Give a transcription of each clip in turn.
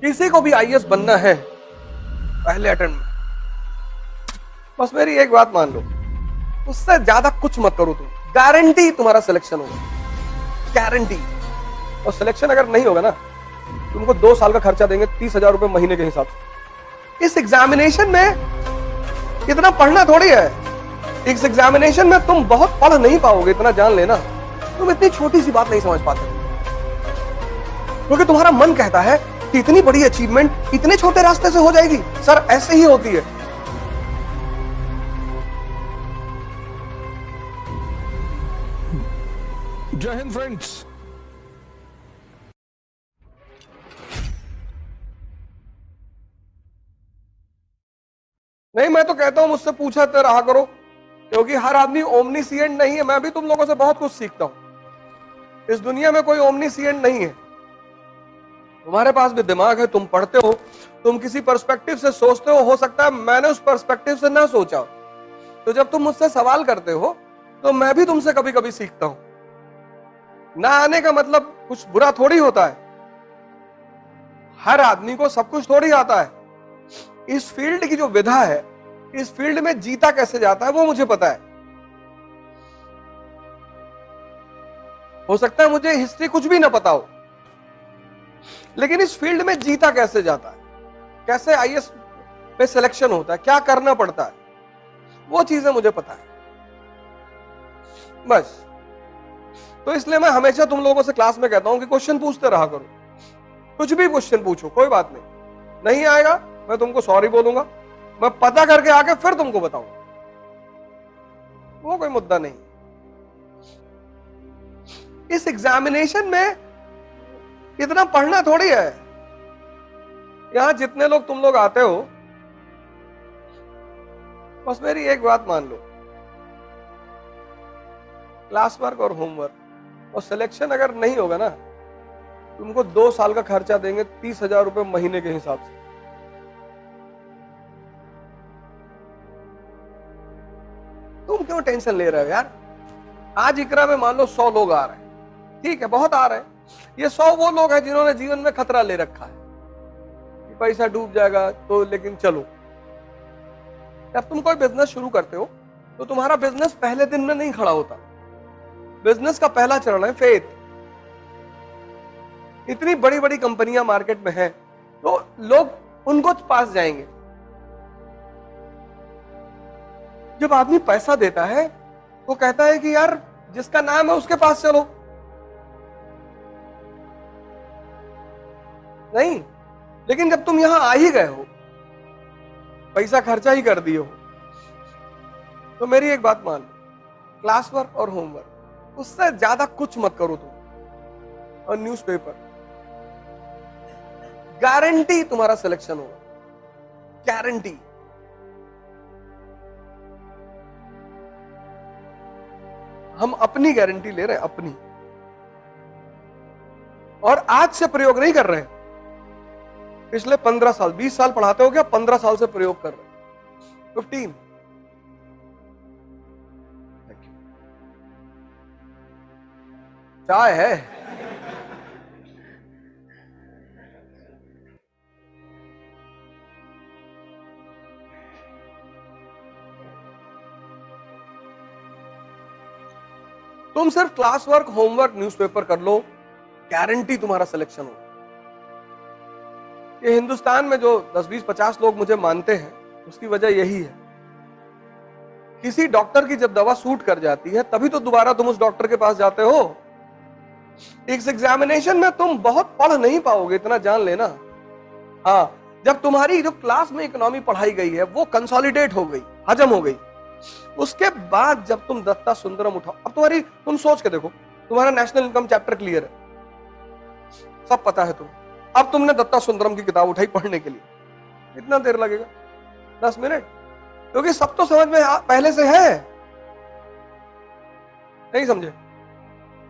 किसी को भी आईएएस बनना है पहले अटेम्प्ट में, बस मेरी एक बात मान लो, उससे ज्यादा कुछ मत करो तुम, गारंटी तुम्हारा सिलेक्शन होगा, गारंटी। और सिलेक्शन अगर नहीं होगा ना, तुमको 2 साल का खर्चा देंगे 30,000 रुपए महीने के हिसाब से। इस एग्जामिनेशन में इतना पढ़ना थोड़ी है, इस एग्जामिनेशन में तुम बहुत पढ़ नहीं पाओगे, इतना जान लेना। तुम इतनी छोटी सी बात नहीं समझ पाते, क्योंकि तुम्हारा मन कहता है कि इतनी बड़ी अचीवमेंट इतने छोटे रास्ते से हो जाएगी। सर ऐसे ही होती है। जय हिंद फ्रेंड्स। नहीं, मैं तो कहता हूं मुझसे पूछते रहा करो, क्योंकि हर आदमी ओमनीसिएंट नहीं है। मैं भी तुम लोगों से बहुत कुछ सीखता हूं। इस दुनिया में कोई ओमनीसिएंट नहीं है। तुम्हारे पास भी दिमाग है, तुम पढ़ते हो, तुम किसी पर्सपेक्टिव से सोचते हो सकता है मैंने उस पर्सपेक्टिव से ना सोचा हो। तो जब तुम मुझसे सवाल करते हो तो मैं भी तुमसे कभी कभी सीखता हूं। ना आने का मतलब कुछ बुरा थोड़ी होता है। हर आदमी को सब कुछ थोड़ी आता है। इस फील्ड की जो विधा है, इस फील्ड में जीता कैसे जाता है वो मुझे पता है। हो सकता है मुझे हिस्ट्री कुछ भी ना पता हो, लेकिन इस फील्ड में जीता कैसे जाता है, कैसे आईएएस पे सिलेक्शन होता है, क्या करना पड़ता है, वो चीजें मुझे पता है बस। तो इसलिए मैं हमेशा तुम लोगों से क्लास में कहता हूं कि क्वेश्चन पूछते रहा करो। कुछ भी क्वेश्चन पूछो, कोई बात नहीं आएगा मैं तुमको सॉरी बोलूंगा, मैं पता करके आके फिर तुमको बताऊंगा, वो कोई मुद्दा नहीं। इस एग्जामिनेशन में इतना पढ़ना थोड़ी है। यहां जितने लोग तुम लोग आते हो, बस मेरी एक बात मान लो, क्लास वर्क और होमवर्क और सिलेक्शन अगर नहीं होगा ना, तुमको 2 साल का खर्चा देंगे 30,000 रुपए महीने के हिसाब से। तुम क्यों टेंशन ले रहे हो यार? आज इकरा में मान लो 100 लोग आ रहे हैं, ठीक है, बहुत आ रहे हैं। ये 100 वो लोग हैं जिन्होंने जीवन में खतरा ले रखा है कि पैसा डूब जाएगा तो, लेकिन चलो। जब तुम कोई बिजनेस शुरू करते हो तो तुम्हारा बिजनेस पहले दिन में नहीं खड़ा होता। बिजनेस का पहला चरण है फेथ। इतनी बड़ी बड़ी कंपनियां मार्केट में हैं, तो लोग उनको पास जाएंगे। जब आदमी पैसा देता है वो कहता है कि यार जिसका नाम है उसके पास चलो। नहीं, लेकिन जब तुम यहां आ ही गए हो, पैसा खर्चा ही कर दिए हो, तो मेरी एक बात मान लो, क्लास वर्क और होमवर्क, उससे ज्यादा कुछ मत करो तुम। और न्यूज़पेपर, गारंटी तुम्हारा सिलेक्शन होगा, गारंटी। हम अपनी गारंटी ले रहे हैं, अपनी। और आज से प्रयोग नहीं कर रहे हैं। पिछले 15 साल 20 साल पढ़ाते हो क्या? 15 साल से प्रयोग कर रहे हैं, 15। चाय है? तुम सिर्फ क्लास वर्क, होमवर्क, न्यूज़पेपर कर लो, गारंटी तुम्हारा सिलेक्शन हो। ये हिंदुस्तान में जो 10, 20, 50 लोग मुझे मानते हैं, उसकी वजह यही है। किसी डॉक्टर की जब दवा सूट कर जाती है तभी तो दोबारा तुम उस डॉक्टर के पास जाते हो। इस एग्जामिनेशन में तुम बहुत पढ़ नहीं पाओगे, इतना जान लेना। हाँ, जब तुम्हारी जो क्लास में इकोनॉमी पढ़ाई गई है वो कंसोलिडेट हो गई, हजम हो गई, उसके बाद जब तुम दत्ता सुंदरम उठाओ, अब तुम सोच के देखो, तुम्हारा नेशनल इनकम चैप्टर क्लियर है, सब पता है तुम। अब तुमने दत्ता सुंदरम की किताब उठाई पढ़ने के लिए, कितना देर लगेगा? 10 मिनट, क्योंकि सब तो समझ में पहले से है। नहीं समझे?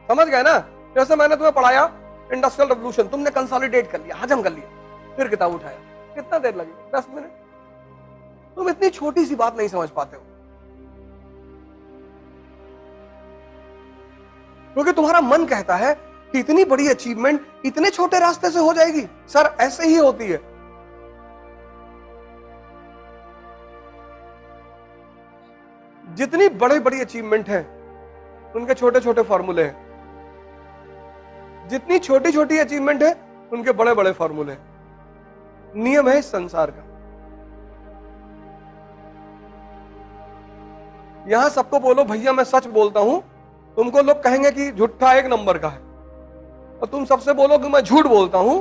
समझ गए ना? जैसे मैंने तुम्हें पढ़ाया इंडस्ट्रियल रेवोल्यूशन, तुमने कंसोलिडेट कर लिया, हजम कर लिया, फिर किताब उठाया, कितना देर लगेगा? 10 मिनट। तुम इतनी छोटी सी बात नहीं समझ पाते हो, क्योंकि तुम्हारा मन कहता है कि इतनी बड़ी अचीवमेंट इतने छोटे रास्ते से हो जाएगी। सर ऐसे ही होती है। जितनी बड़ी बड़ी अचीवमेंट है उनके छोटे छोटे फॉर्मूले हैं, जितनी छोटी छोटी अचीवमेंट है उनके बड़े बड़े फॉर्मूले हैं। नियम है इस संसार का। यहां सबको बोलो भैया मैं सच बोलता हूं, तुमको लोग कहेंगे कि झूठा एक नंबर का है, और तुम सबसे बोलो कि मैं झूठ बोलता हूं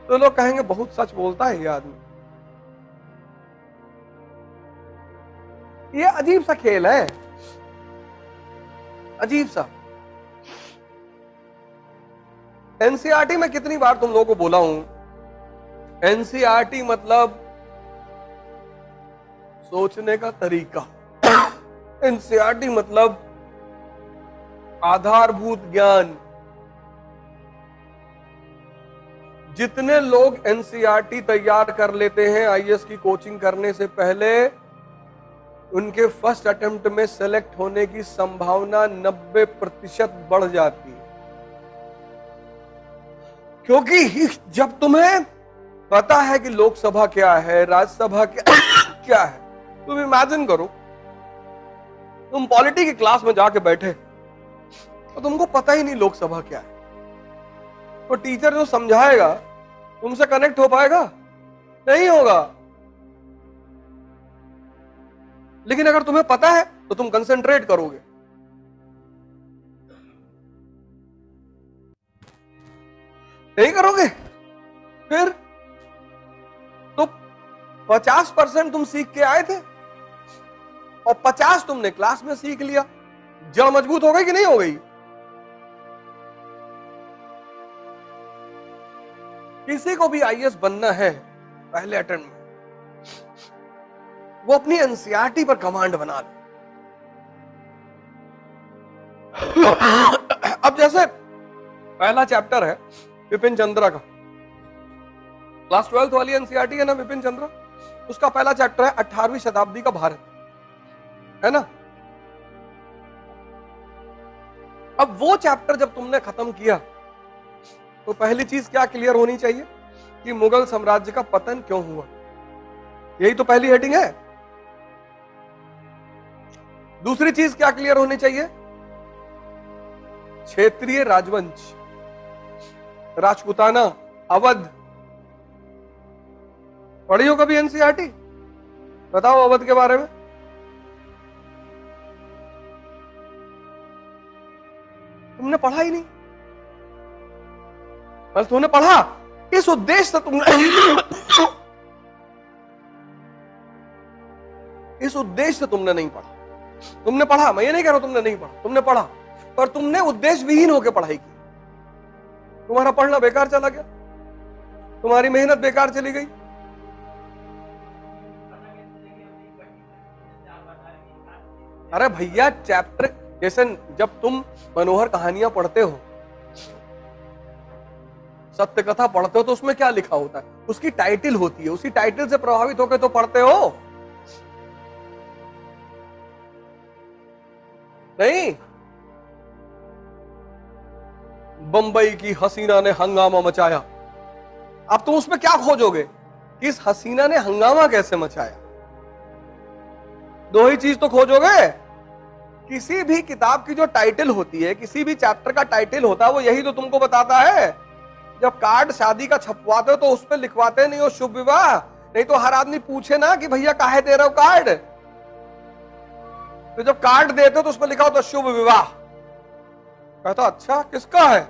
तो लोग कहेंगे बहुत सच बोलता है ये आदमी। ये अजीब सा खेल है, अजीब सा। एनसीईआरटी में कितनी बार तुम लोगों को बोला हूं, एनसीईआरटी मतलब सोचने का तरीका, एनसीईआरटी मतलब आधारभूत ज्ञान। जितने लोग एनसीईआरटी तैयार कर लेते हैं आईएएस की कोचिंग करने से पहले, उनके फर्स्ट अटेम्प्ट में सेलेक्ट होने की संभावना 90% बढ़ जाती है। क्योंकि जब तुम्हें पता है कि लोकसभा क्या है, राज्यसभा क्या है, तुम इमेजिन करो तुम पॉलिटी की क्लास में जाके बैठे तो तुमको पता ही नहीं लोकसभा क्या है, तो टीचर जो समझाएगा तुमसे कनेक्ट हो पाएगा? नहीं होगा। लेकिन अगर तुम्हें पता है तो तुम कंसंट्रेट करोगे। नहीं करोगे फिर तो 50% तुम सीख के आए थे और 50 तुमने क्लास में सीख लिया। जड़ मजबूत हो गई कि नहीं हो गई? किसी को भी आईएएस बनना है पहले अटेम्प्ट में, वो अपनी एनसीईआरटी पर कमांड बना ले। अब जैसे पहला चैप्टर है विपिन चंद्रा का, क्लास 12th वाली एनसीईआरटी है ना विपिन चंद्रा, उसका पहला चैप्टर है 18वीं शताब्दी का भारत, है ना। अब वो चैप्टर जब तुमने खत्म किया तो पहली चीज क्या क्लियर होनी चाहिए कि मुगल साम्राज्य का पतन क्यों हुआ। यही तो पहली हेडिंग है। दूसरी चीज क्या क्लियर होनी चाहिए? क्षेत्रीय राजवंश, राजपूताना, अवध। पढ़ी हो कभी एनसीईआरटी? बताओ अवध के बारे में। तुमने पढ़ा ही नहीं। बस तुमने पढ़ा इस उद्देश्य से तुमने इस उद्देश्य से तुमने नहीं पढ़ा। तुमने पढ़ा, मैं ये नहीं कह रहा तुमने नहीं पढ़ा, तुमने पढ़ा, पर तुमने उद्देश्य विहीन होकर पढ़ाई की। तुम्हारा पढ़ना बेकार चला गया, तुम्हारी मेहनत बेकार चली गई। अरे भैया चैप्टर, जैसे जब तुम मनोहर कहानियां पढ़ते हो, सत्य कथा पढ़ते हो, तो उसमें क्या लिखा होता है? उसकी टाइटल होती है, उसी टाइटल से प्रभावित होकर तो पढ़ते हो। नहीं, बंबई की हसीना ने हंगामा मचाया। अब तुम उसमें क्या खोजोगे कि इस हसीना ने हंगामा कैसे मचाया? दो ही चीज तो खोजोगे। किसी भी किताब की जो टाइटल होती है, किसी भी चैप्टर का टाइटल होता है, वो यही तो तुमको बताता है। जब कार्ड शादी का छपवाते हो तो उस पर लिखवाते नहीं हो शुभ विवाह, नहीं तो हर आदमी पूछे ना कि भैया काहे दे रहे हो कार्ड। तो जब कार्ड देते हो तो उस पर लिखा होता शुभ विवाह। कहता अच्छा किसका है?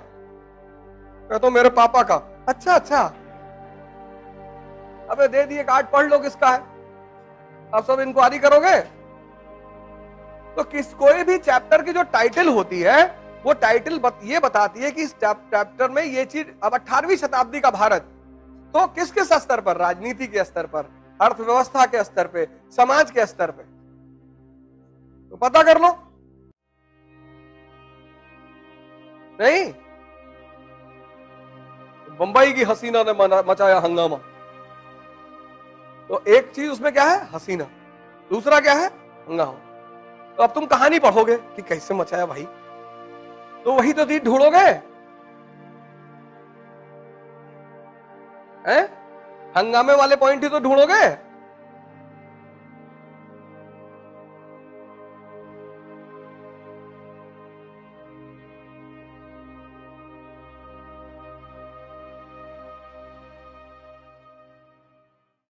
कहता मेरे पापा का। अच्छा अच्छा, अबे दे दिए कार्ड, पढ़ लो किसका है। अब सब इंक्वायरी करोगे। तो कोई भी चैप्टर की जो टाइटल होती है, वो टाइटल ये बताती है कि इस चैप्टर में ये चीज, अब 18वीं शताब्दी का भारत, तो किस किस स्तर पर? राजनीति के स्तर पर, अर्थव्यवस्था के स्तर पे, समाज के स्तर पे। तो पता कर लो। नहीं, बंबई की हसीना ने मचाया हंगामा। तो एक चीज उसमें क्या है? हसीना। दूसरा क्या है? हंगामा। तो अब तुम कहानी पढ़ोगे कि कैसे मचाया भाई, तो वही तो चीज ढूंढोगे। हैं? हंगामे वाले पॉइंट ही तो ढूंढोगे।